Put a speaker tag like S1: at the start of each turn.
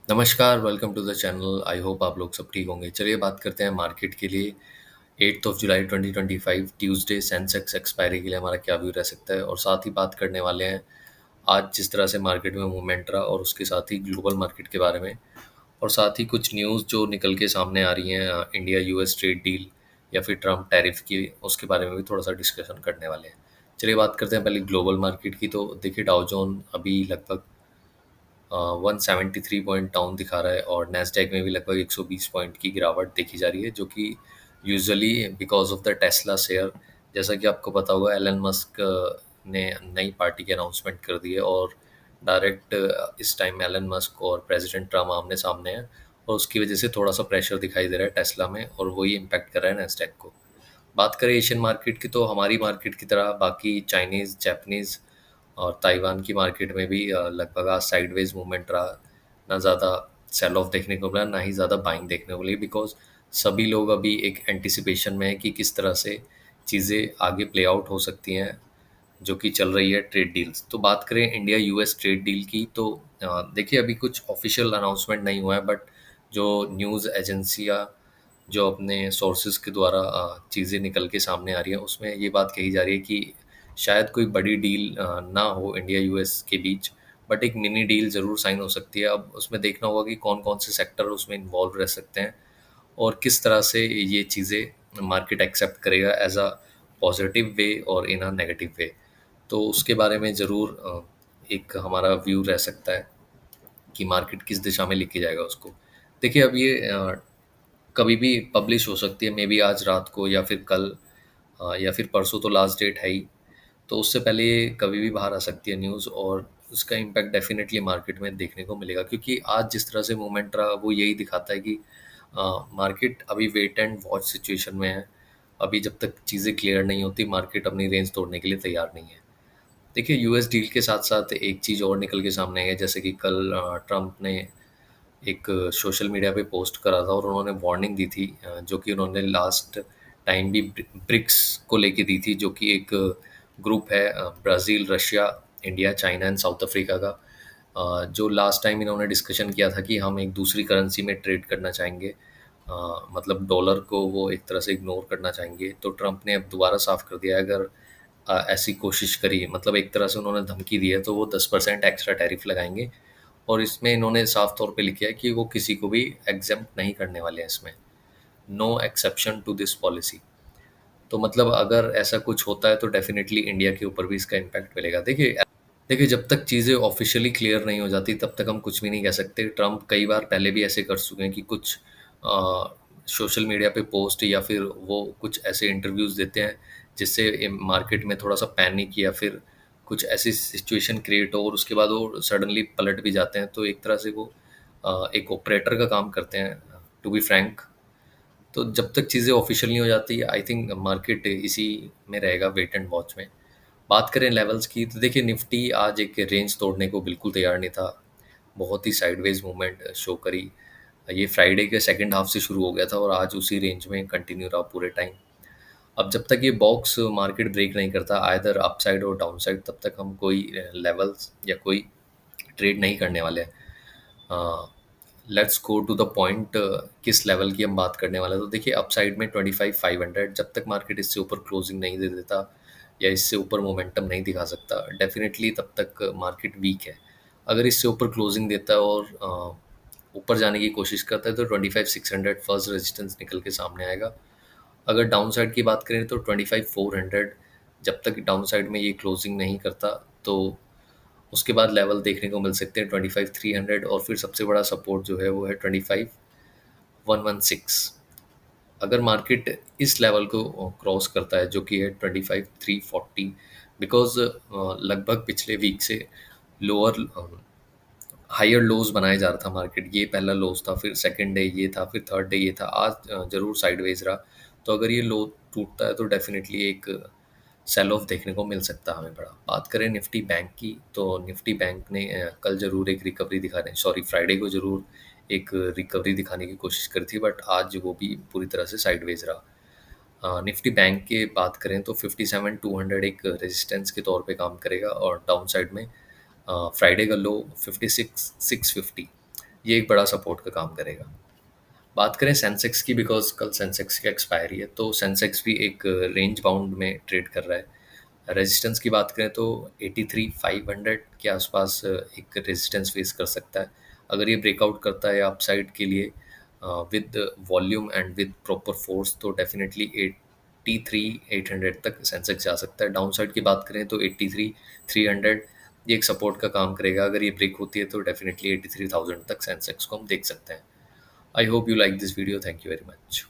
S1: नमस्कार, welcome to the channel. I hope आप लोग सब ठीक होंगे। चलिए बात करते हैं मार्केट के लिए। 8 of July 2025 Tuesday Sensex expiry के लिए हमारा क्या व्यू रह सकता है, और साथ ही बात करने वाले हैं आज जिस तरह से मार्केट में मूवमेंट रहा और उसके साथ ही ग्लोबल मार्केट के बारे में, और साथ ही कुछ न्यूज़ जो निकल के सामने आ रही हैं, इंडिया यूएस ट्रेड डील या फिर ट्रम्प टैरिफ की, उसके बारे में भी थोड़ा सा डिस्कशन करने वाले हैं। चलिए बात करते हैं पहले ग्लोबल मार्केट की। तो देखिए, डाउ जोन अभी लगभग 173 पॉइंट डाउन दिखा रहा है, और नैस्डैक में भी लगभग 120 पॉइंट की गिरावट देखी जा रही है, जो कि usually because of the Tesla share. जैसा कि आपको पता होगा, एलन मस्क ने नई पार्टी की अनाउंसमेंट कर दी है, और डायरेक्ट इस टाइम एलन मस्क और प्रेसिडेंट ट्रम्प आमने सामने हैं, और उसकी वजह से थोड़ा सा प्रेशर दिखाई दे रहा है टेस्ला में, और वही इम्पैक्ट कर रहा है नैस्डैक को। बात करें एशियन मार्केट की, तो हमारी मार्केट की तरह बाकी चाइनीज़, जापानीज़ और ताइवान की मार्केट में भी लगभग आज साइडवेज मूवमेंट रहा। ना ज़्यादा सेल ऑफ देखने को मिला, ना ही ज़्यादा बाइंग देखने को मिली, बिकॉज सभी लोग अभी एक एंटिसिपेशन में है कि किस तरह से चीज़ें आगे प्ले आउट हो सकती हैं, जो कि चल रही है ट्रेड डील्स। तो बात करें इंडिया यूएस ट्रेड डील की, तो देखिए, अभी कुछ ऑफिशियल अनाउंसमेंट नहीं हुआ है, बट जो न्यूज़ एजेंसियाँ जो अपने सोर्सेज के द्वारा चीज़ें निकल के सामने आ रही हैं, उसमें ये बात कही जा रही है कि शायद कोई बड़ी डील ना हो इंडिया यूएस के बीच, बट एक मिनी डील ज़रूर साइन हो सकती है। अब उसमें देखना होगा कि कौन कौन से सेक्टर उसमें इन्वॉल्व रह सकते हैं, और किस तरह से ये चीज़ें मार्केट एक्सेप्ट करेगा एज अ पॉजिटिव वे और इन अ नेगेटिव वे। तो उसके बारे में ज़रूर एक हमारा व्यू रह सकता है कि मार्केट किस दिशा में लेके जाएगा उसको। देखिए, अब ये कभी भी पब्लिश हो सकती है, मे बी आज रात को या फिर कल, या फिर परसों तो लास्ट डेट है ही। तो उससे पहले ये कभी भी बाहर आ सकती है न्यूज़, और उसका इम्पैक्ट डेफिनेटली मार्केट में देखने को मिलेगा, क्योंकि आज जिस तरह से मूवमेंट रहा वो यही दिखाता है कि मार्केट अभी वेट एंड वॉच सिचुएशन में है। अभी जब तक चीज़ें क्लियर नहीं होती, मार्केट अपनी रेंज तोड़ने के लिए तैयार नहीं है। देखिए, यूएस डील के साथ साथ एक चीज़ और निकल के सामने आई है, जैसे कि कल ट्रम्प ने एक सोशल मीडिया पे पोस्ट करा था, और उन्होंने वार्निंग दी थी, जो कि उन्होंने लास्ट टाइम भी ब्रिक्स को लेके दी थी, जो कि एक ग्रुप है Brazil, Russia, India, China and south Africa का। जो लास्ट टाइम इन्होंने डिस्कशन किया था कि हम एक दूसरी करेंसी में ट्रेड करना चाहेंगे, मतलब डॉलर को वो एक तरह से इग्नोर करना चाहेंगे। तो ट्रम्प ने अब दोबारा साफ कर दिया है, अगर ऐसी कोशिश करी, मतलब एक तरह से उन्होंने धमकी दी है, तो वो 10% एक्स्ट्रा टैरिफ लगाएंगे। और इसमें इन्होंने साफ तौर पे लिखा है कि वो किसी को भी एग्जेम्प्ट नहीं करने वाले हैं इसमें। No exception to this policy. तो मतलब अगर ऐसा कुछ होता है, तो डेफिनेटली इंडिया के ऊपर भी इसका इम्पैक्ट मिलेगा। देखिए, जब तक चीज़ें ऑफिशियली क्लियर नहीं हो जाती, तब तक हम कुछ भी नहीं कह सकते। ट्रम्प कई बार पहले भी ऐसे कर चुके हैं कि कुछ सोशल मीडिया पे पोस्ट या फिर वो कुछ ऐसे इंटरव्यूज़ देते हैं, जिससे मार्केट में थोड़ा सा पैनिक या फिर कुछ ऐसी सिचुएशन क्रिएट हो, और उसके बाद वो सडनली पलट भी जाते हैं। तो एक तरह से वो एक ऑपरेटर का काम करते हैं, टू बी फ्रैंक। तो जब तक चीज़ें ऑफिशियल नहीं हो जाती, आई थिंक मार्केट इसी में रहेगा, वेट एंड वॉच में। बात करें लेवल्स की, तो देखिए, निफ्टी आज एक रेंज तोड़ने को बिल्कुल तैयार नहीं था। बहुत ही साइडवेज मूवमेंट शो करी। ये फ्राइडे के सेकंड हाफ से शुरू हो गया था, और आज उसी रेंज में कंटिन्यू रहा पूरे टाइम। अब जब तक ये बॉक्स मार्केट ब्रेक नहीं करता, आइदर अपसाइड और डाउनसाइड, तब तक हम कोई लेवल्स या कोई ट्रेड नहीं करने वाले हैं। Let's go to the point, किस लेवल की हम बात करने वाले हैं। तो देखिए, अपसाइड में 25,500, जब तक मार्केट इससे ऊपर क्लोजिंग नहीं दे देता या इससे ऊपर मोमेंटम नहीं दिखा सकता, डेफिनेटली तब तक मार्केट वीक है। अगर इससे ऊपर क्लोजिंग देता है और ऊपर जाने की कोशिश करता है, तो 25,600 फर्स्ट रेजिस्टेंस निकल के सामने आएगा। अगर डाउन साइड की बात करें, तो 25,400, जब तक डाउन साइड में ये क्लोजिंग नहीं करता, तो उसके बाद लेवल देखने को मिल सकते हैं 25,300, और फिर सबसे बड़ा सपोर्ट जो है वो है 25,116। अगर मार्केट इस लेवल को क्रॉस करता है, जो कि है 25,340, बिकॉज लगभग पिछले वीक से लोअर हायर लोज बनाया जा रहा था मार्केट। ये पहला लोज था, फिर सेकंड डे ये था, फिर थर्ड डे ये था, आज जरूर साइडवेज रहा। तो अगर ये लो टूटता है, तो डेफिनेटली एक सेल ऑफ देखने को मिल सकता है हमें बड़ा। बात करें निफ्टी बैंक की, तो निफ्टी बैंक ने कल ज़रूर एक रिकवरी दिखाने, सॉरी, फ्राइडे को ज़रूर एक रिकवरी दिखाने की कोशिश करी थी, बट आज वो भी पूरी तरह से साइडवेज रहा। निफ्टी बैंक की बात करें, तो 57,200 एक रेजिस्टेंस के तौर पे काम करेगा, और डाउन साइड में फ्राइडे का लो 56,650। ये एक बड़ा सपोर्ट का काम करेगा। बात करें सेंसेक्स की, बिकॉज कल सेंसेक्स की एक्सपायरी है, तो सेंसेक्स भी एक रेंज बाउंड में ट्रेड कर रहा है। रेजिस्टेंस की बात करें तो 83,500 के आसपास एक रेजिस्टेंस फेस कर सकता है। अगर ये ब्रेकआउट करता है अपसाइड के लिए with volume and with proper force, तो डेफिनेटली 83,800 तक सेंसेक्स जा सकता है। डाउन साइड की बात करें तो 83,300 ये एक सपोर्ट का काम करेगा। अगर ये ब्रेक होती है तो डेफिनेटली 83,000 तक सेंसेक्स को हम देख सकते हैं। I hope you like this video. Thank you very much.